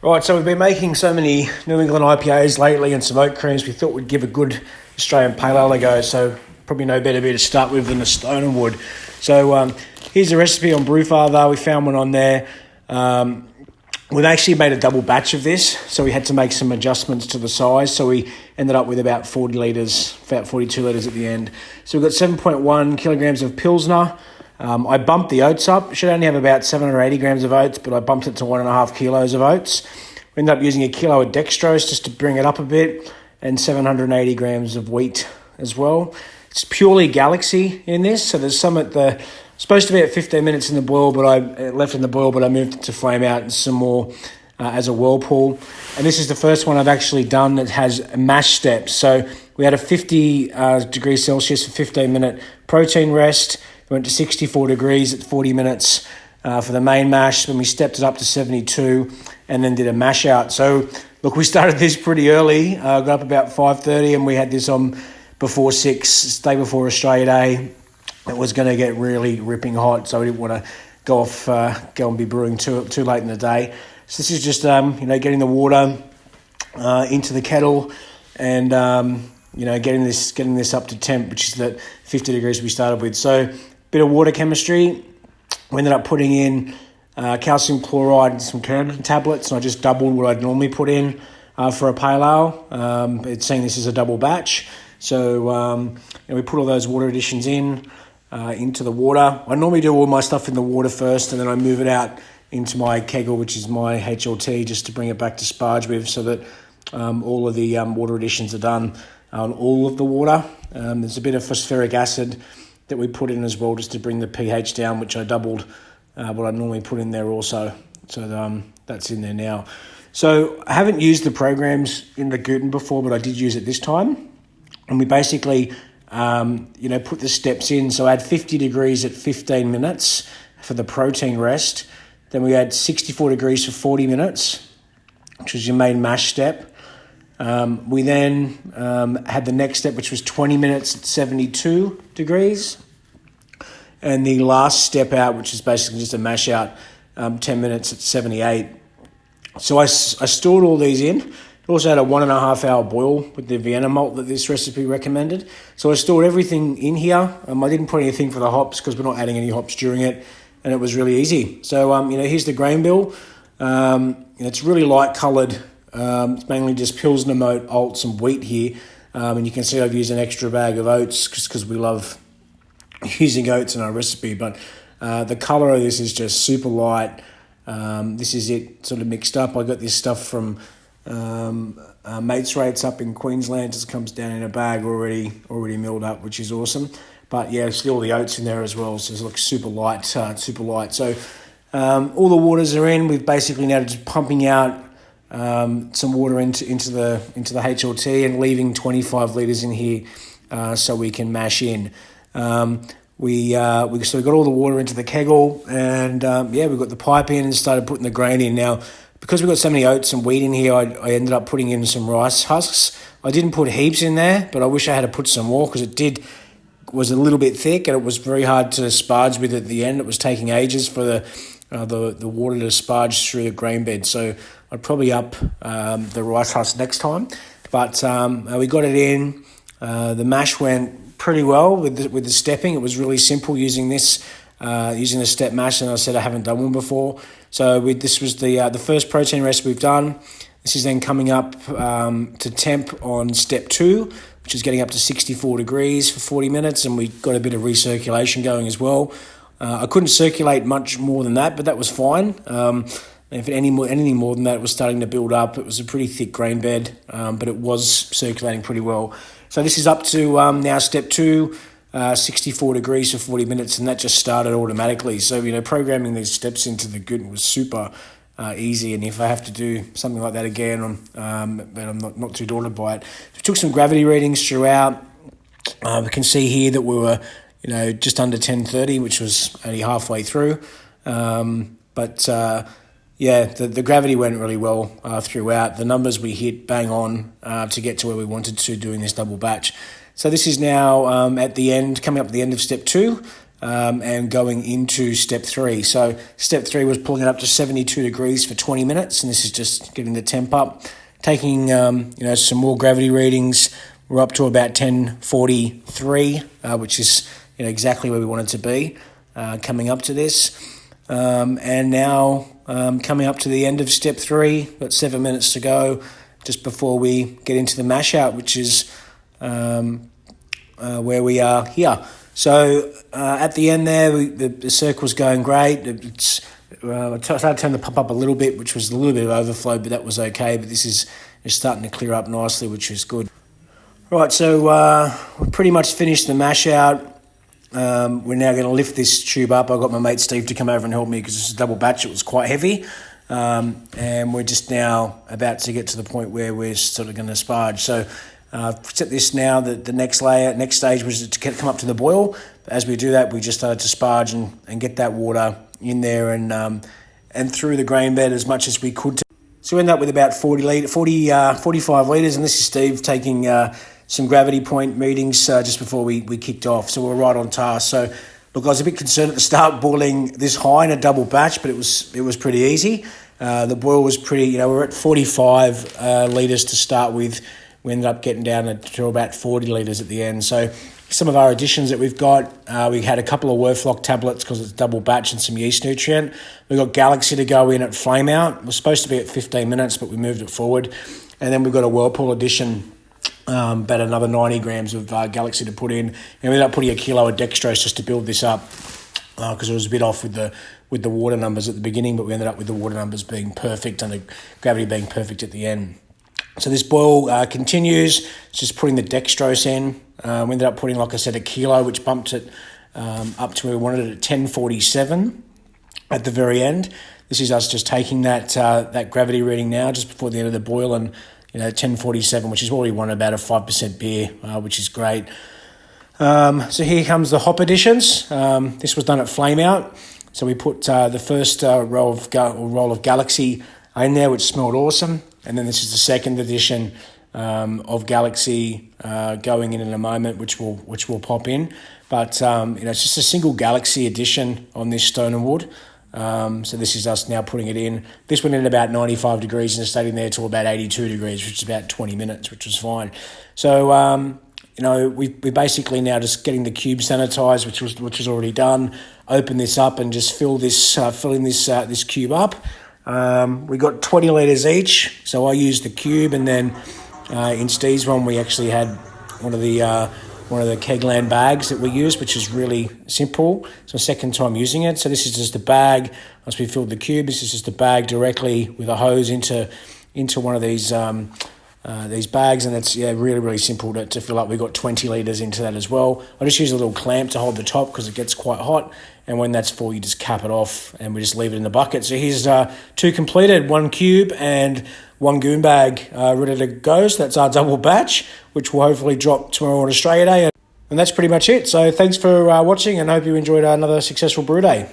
Right, so we've been making so many New England IPAs lately and some oat creams, we thought we'd give a good Australian Pale Ale a go, so probably no better beer to start with than the Stone and Wood. So here's a recipe on Brewfather. We found one on there. We've actually made a double batch of this, so we had to make some adjustments to the size, so we ended up with about 40 litres, about 42 litres at the end. So we've got 7.1 kilograms of Pilsner. I bumped the oats up. It should only have about 780 grams of oats, but I bumped it to 1.5 kilos of oats. We ended up using a kilo of dextrose just to bring it up a bit, and 780 grams of wheat as well. It's purely Galaxy in this, so there's some at the... Supposed to be at 15 minutes in the boil, but I left in the boil, but I moved it to flame out and some more as a whirlpool. And this is the first one I've actually done that has mash steps. So we had a 50 degrees Celsius for 15-minute protein rest. We went to 64 degrees at 40 minutes for the main mash. Then we stepped it up to 72 and then did a mash out. So, look, we started this pretty early. Got up about 5:30 and we had this on before 6, day before Australia Day. It was going to get really ripping hot, so we didn't want to go and be brewing too late in the day. So this is just getting the water into the kettle and getting this up to temp, which is that 50 degrees we started with. So bit of water chemistry. We ended up putting in calcium chloride and some Kegland tablets, and I just doubled what I'd normally put in for a pale ale. It's saying this is a double batch, so we put all those water additions in. Into the water. I normally do all my stuff in the water first, and then I move it out into my kegel, which is my HLT, just to bring it back to Sparge with, so that all of the water additions are done on all of the water. There's a bit of phosphoric acid that we put in as well, just to bring the pH down, which I doubled what I normally put in there also. So that's in there now. So I haven't used the programs in the Guten before, but I did use it this time, and we basically put the steps in. So I had 50 degrees at 15 minutes for the protein rest. Then we had 64 degrees for 40 minutes, which was your main mash step. We then had the next step, which was 20 minutes at 72 degrees. And the last step out, which is basically just a mash out, 10 minutes at 78. So I stored all these in. It also had a 1.5 hour boil with the Vienna malt that this recipe recommended. So I stored everything in here. I didn't put anything for the hops because we're not adding any hops during it, and it was really easy. So, here's the grain bill. It's really light coloured. It's mainly just Pilsner, Moat, Oats and wheat here. And you can see I've used an extra bag of oats because we love using oats in our recipe. But the colour of this is just super light. This is it sort of mixed up. I got this stuff from... Mates Rates up in Queensland. Just comes down in a bag already milled up, which is awesome. But yeah, still the oats in there as well, so it looks super light. So all the waters are in. We've basically now just pumping out some water into the HLT and leaving 25 litres in here so we can mash in. We got all the water into the kegel, and we got the pipe in and started putting the grain in. Now, because we've got so many oats and wheat in here, I ended up putting in some rice husks. I didn't put heaps in there, but I wish I had to put some more because was a little bit thick and it was very hard to sparge with at the end. It was taking ages for the water to sparge through the grain bed. So I'd probably up the rice husk next time. But we got it in. The mash went pretty well with the stepping. It was really simple using this. Using the step mash, and I said I haven't done one before. So this was the first protein rest we've done. This is then coming up to temp on step 2, which is getting up to 64 degrees for 40 minutes, and we got a bit of recirculation going as well. I couldn't circulate much more than that, but that was fine. If anything more than that, it was starting to build up. It was a pretty thick grain bed, but it was circulating pretty well. So this is up to now step 2. 64 degrees for 40 minutes, and that just started automatically. So, programming these steps into the Guten was super easy, and if I have to do something like that again, I'm not too daunted by it. We took some gravity readings throughout. We can see here that we were, just under 1030, which was only halfway through. The gravity went really well throughout. The numbers we hit bang on to get to where we wanted to doing this double batch. So this is now at the end, coming up at the end of step 2. and going into step 3. So step 3 was pulling it up to 72 degrees for 20 minutes, and this is just getting the temp up. Taking some more gravity readings. We're up to about 1043, which is exactly where we wanted to be coming up to this. And now coming up to the end of step 3, got 7 minutes to go just before we get into the mash out, which is where we are here. So at the end there, the circle's going great. I started to turn the pump up a little bit, which was a little bit of overflow, but that was okay. But this is starting to clear up nicely, which is good. Right, so we pretty much finished the mash out. We're now going to lift this tube up. I got my mate Steve to come over and help me because this is a double batch. It was quite heavy. And we're just now about to get to the point where we're sort of going to sparge. So set this now, the next stage was to come up to the boil. But as we do that, we just started to sparge and get that water in there and through the grain bed as much as we could. So we end up with about 45 litres, and this is Steve taking some gravity point meetings just before we kicked off. So we're right on task. So look, I was a bit concerned at the start boiling this high in a double batch, but it was pretty easy. The boil was pretty, we're at 45 litres to start with. We ended up getting down to about 40 litres at the end. So some of our additions that we've got, we had a couple of Werflock tablets because it's double batch and some yeast nutrient. We got Galaxy to go in at flame out. It was supposed to be at 15 minutes, but we moved it forward. And then we've got a Whirlpool addition, about another 90 grams of Galaxy to put in. And we ended up putting a kilo of dextrose just to build this up because it was a bit off with the water numbers at the beginning, but we ended up with the water numbers being perfect and the gravity being perfect at the end. So this boil continues. It's just putting the dextrose in. We ended up putting, like I said, a kilo, which bumped it up to where we wanted it at 1047 at the very end. This is us just taking that gravity reading now, just before the end of the boil, and 1047, which is what we want, about a 5% beer, which is great. So here comes the hop additions. This was done at flame out. So we put the first roll of Galaxy in there, which smelled awesome. And then this is the second edition of Galaxy going in a moment, which will pop in. But it's just a single Galaxy edition on this stone and wood. So this is us now putting it in. This went in about 95 degrees and stayed in there till about 82 degrees, which is about 20 minutes, which was fine. So we basically now just getting the cube sanitized, which was already done. Open this up and just fill in this cube up. We got 20 litres each, so I used the cube, and then in Steve's one we actually had one of the Kegland bags that we used, which is really simple. So second time using it. So this is just a bag. Once we filled the cube, this is just a bag directly with a hose into one of these bags, and it's really, really simple to fill up. We got 20 litres into that as well. I just use a little clamp to hold the top because it gets quite hot, and when that's full, you just cap it off and we just leave it in the bucket. So here's 2 completed, 1 cube and 1 goon bag ready to go. So that's our double batch, which will hopefully drop tomorrow on Australia Day. And that's pretty much it. So thanks for watching, and I hope you enjoyed another successful brew day.